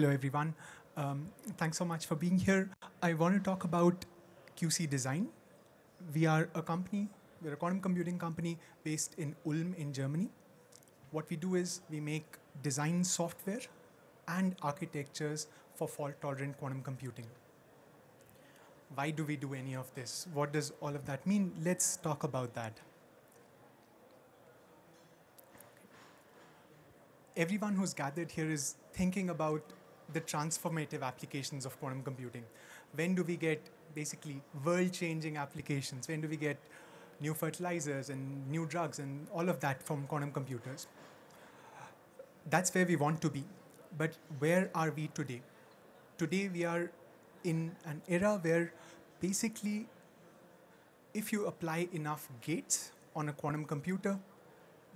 Hello, everyone. Thanks so much for being here. I want to talk about QC Design. We are a company, we're a quantum computing company based in Ulm in Germany. What we do is we make design software and architectures for fault-tolerant quantum computing. Why do we do any of this? What does all of that mean? Let's talk about that. Everyone who's gathered here is thinking about the transformative applications of quantum computing. When do we get basically world-changing applications? When do we get new fertilizers and new drugs and all of that from quantum computers? That's where we want to be. But where are we today? Today we are in an era where basically if you apply enough gates on a quantum computer,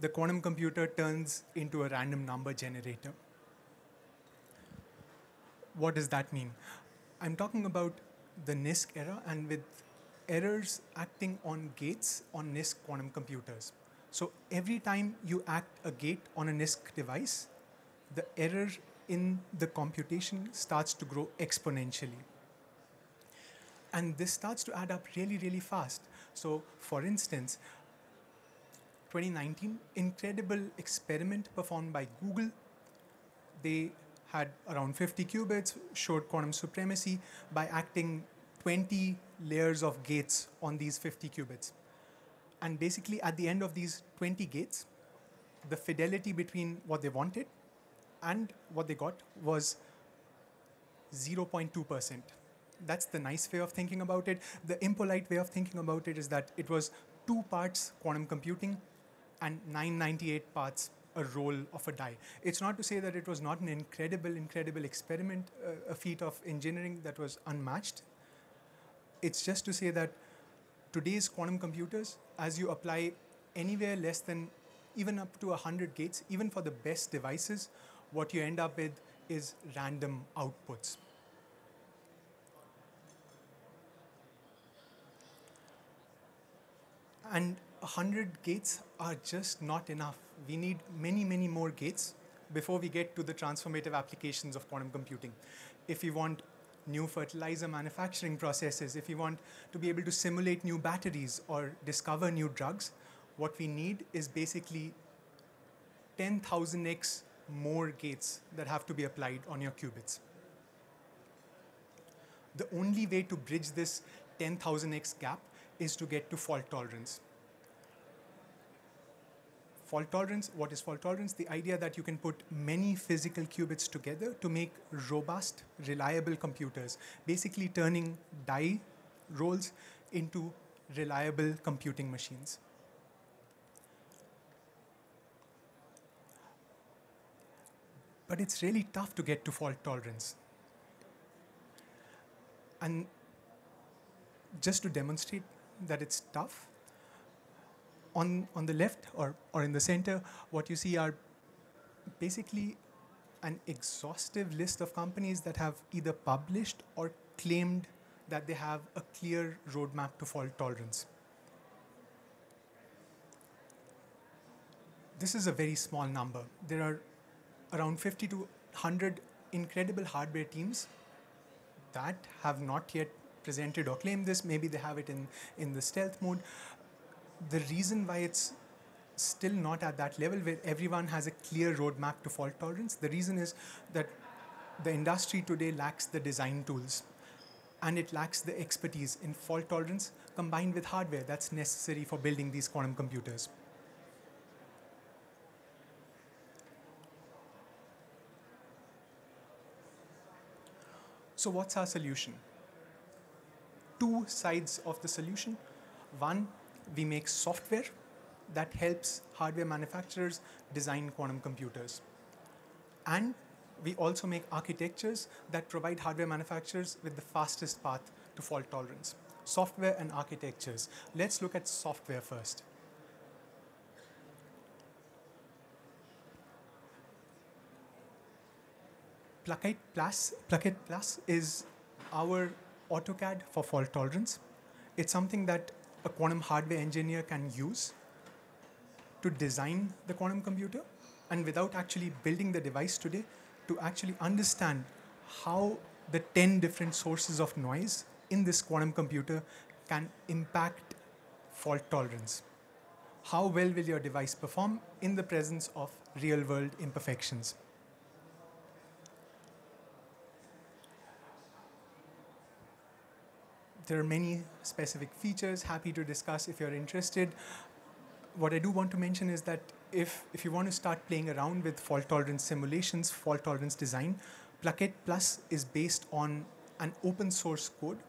the quantum computer turns into a random number generator. What does that mean? I'm talking about the NISQ era and with errors acting on gates on NISQ quantum computers. So every time you act a gate on a NISQ device, the error in the computation starts to grow exponentially. And this starts to add up really, really fast. So for instance, 2019, incredible experiment performed by Google. They had around 50 qubits, showed quantum supremacy by acting 20 layers of gates on these 50 qubits. And basically at the end of these 20 gates, the fidelity between what they wanted and what they got was 0.2%. That's the nice way of thinking about it. The impolite way of thinking about it is that it was 2 parts quantum computing and 998 parts a roll of a die. It's not to say that it was not an incredible experiment, a feat of engineering that was unmatched. It's just to say that today's quantum computers, as you apply anywhere less than even up to 100 gates, even for the best devices, what you end up with is random outputs. And 100 gates are just not enough. We need many more gates before we get to the transformative applications of quantum computing. If we want new fertilizer manufacturing processes, if we want to be able to simulate new batteries or discover new drugs, what we need is basically 10,000x more gates that have to be applied on your qubits. The only way to bridge this 10,000x gap is to get to fault tolerance. Fault tolerance, what is fault tolerance? The idea that you can put many physical qubits together to make robust, reliable computers, basically turning die rolls into reliable computing machines. But it's really tough to get to fault tolerance. And just to demonstrate that it's tough, on the left or in the center, what you see are basically an exhaustive list of companies that have either published or claimed that they have a clear roadmap to fault tolerance. This is a very small number. There are around 50 to 100 incredible hardware teams that have not yet presented or claimed this. Maybe they have it in the stealth mode. The reason why it's still not at that level where everyone has a clear roadmap to fault tolerance, the reason is that the industry today lacks the design tools and it lacks the expertise in fault tolerance combined with hardware that's necessary for building these quantum computers. So what's our solution? 2 sides of the solution. One, we make software that helps hardware manufacturers design quantum computers. And we also make architectures that provide hardware manufacturers with the fastest path to fault tolerance. Software and architectures. Let's look at software first. Placket Plus is our AutoCAD for fault tolerance. It's something that a quantum hardware engineer can use to design the quantum computer and without actually building the device today, to actually understand how the 10 different sources of noise in this quantum computer can impact fault tolerance. How well will your device perform in the presence of real-world imperfections? There are many specific features, happy to discuss if you're interested. What I do want to mention is that if you want to start playing around with fault tolerance simulations, fault tolerance design, Plaquette Plus is based on an open source code,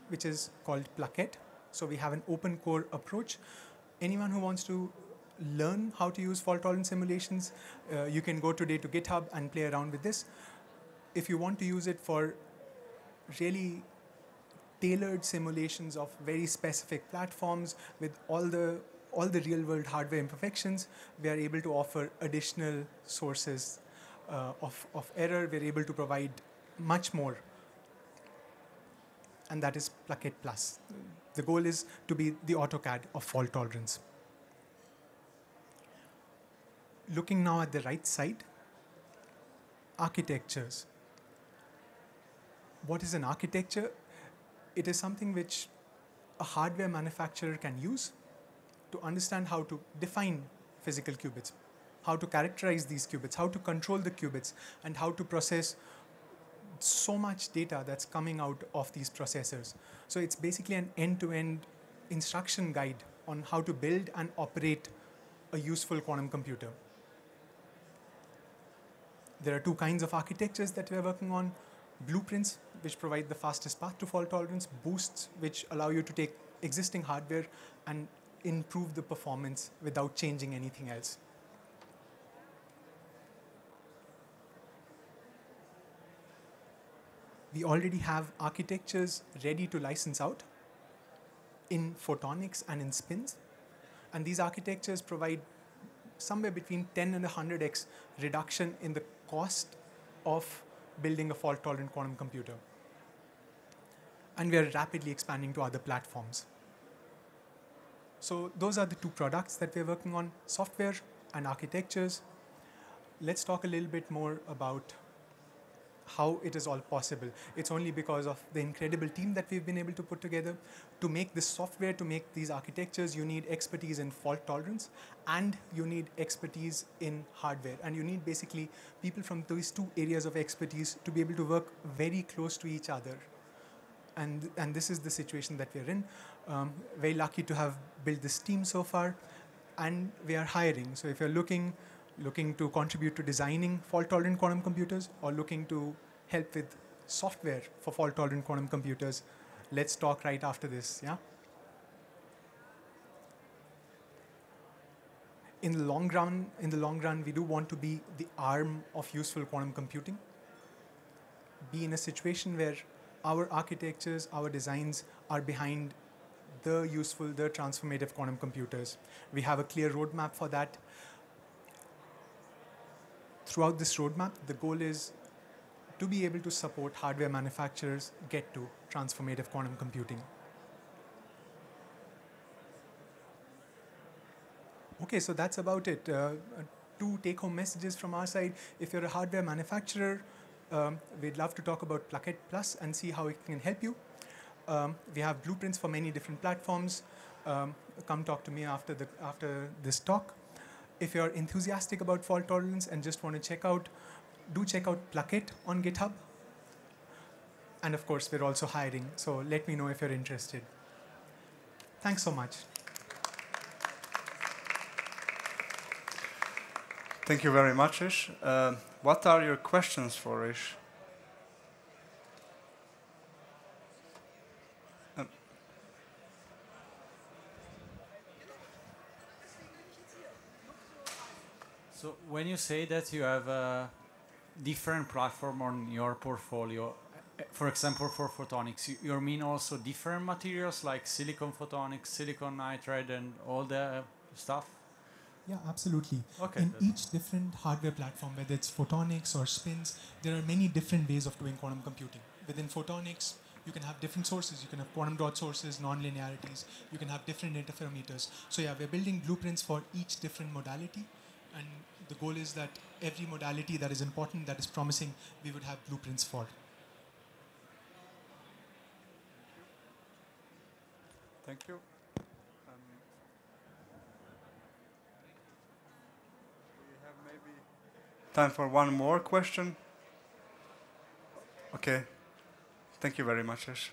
which is called Plaquette. So we have an open core approach. Anyone who wants to learn how to use fault tolerance simulations, you can go today to GitHub and play around with this. If you want to use it for really tailored simulations of very specific platforms with all the real-world hardware imperfections, we are able to offer additional sources of error. We're able to provide much more, and that is Plaquette Plus. The goal is to be the AutoCAD of fault tolerance. Looking now at the right side, architectures. What is an architecture? It is something which a hardware manufacturer can use to understand how to define physical qubits, how to characterize these qubits, how to control the qubits, and how to process so much data that's coming out of these processors. So it's basically an end-to-end instruction guide on how to build and operate a useful quantum computer. There are two kinds of architectures that we're working on. Blueprints, which provide the fastest path to fault tolerance. Boosts, which allow you to take existing hardware and improve the performance without changing anything else. We already have architectures ready to license out in photonics and in spins. And these architectures provide somewhere between 10 and 100x reduction in the cost of building a fault-tolerant quantum computer. And we are rapidly expanding to other platforms. So those are the two products that we're working on, software and architectures. Let's talk a little bit more about how it is all possible. It's only because of the incredible team that we've been able to put together. To make this software, to make these architectures, you need expertise in fault tolerance and you need expertise in hardware. And you need basically people from these two areas of expertise to be able to work very close to each other. And this is the situation that we're in. Very lucky to have built this team so far, and we are hiring. So if you're looking to contribute to designing fault-tolerant quantum computers or looking to help with software for fault-tolerant quantum computers, let's talk right after this, yeah? In the long run, we do want to be the arm of useful quantum computing. Be in a situation where our architectures, our designs are behind the useful, the transformative quantum computers. We have a clear roadmap for that. Throughout this roadmap, the goal is to be able to support hardware manufacturers get to transformative quantum computing. Okay, so that's about it. Two take-home messages from our side. If you're a hardware manufacturer, we'd love to talk about Plaquette Plus and see how it can help you. We have blueprints for many different platforms. Come talk to me after this talk. If you're enthusiastic about fault tolerance and just want to check out Plaquette on GitHub. And of course, we're also hiring, so let me know if you're interested. Thanks so much. Thank you very much, Ish. What are your questions for Ish? So when you say that you have a different platform on your portfolio, for example, for photonics, you mean also different materials like silicon photonics, silicon nitride, and all the stuff? Yeah, absolutely. Okay. In each different hardware platform, whether it's photonics or spins, there are many different ways of doing quantum computing. Within photonics, you can have different sources. You can have quantum dot sources, non-linearities. You can have different interferometers. So yeah, we're building blueprints for each different modality. And the goal is that every modality that is important, that is promising, we would have blueprints for. Thank you. We have maybe time for one more question. Okay. Thank you very much, Ash.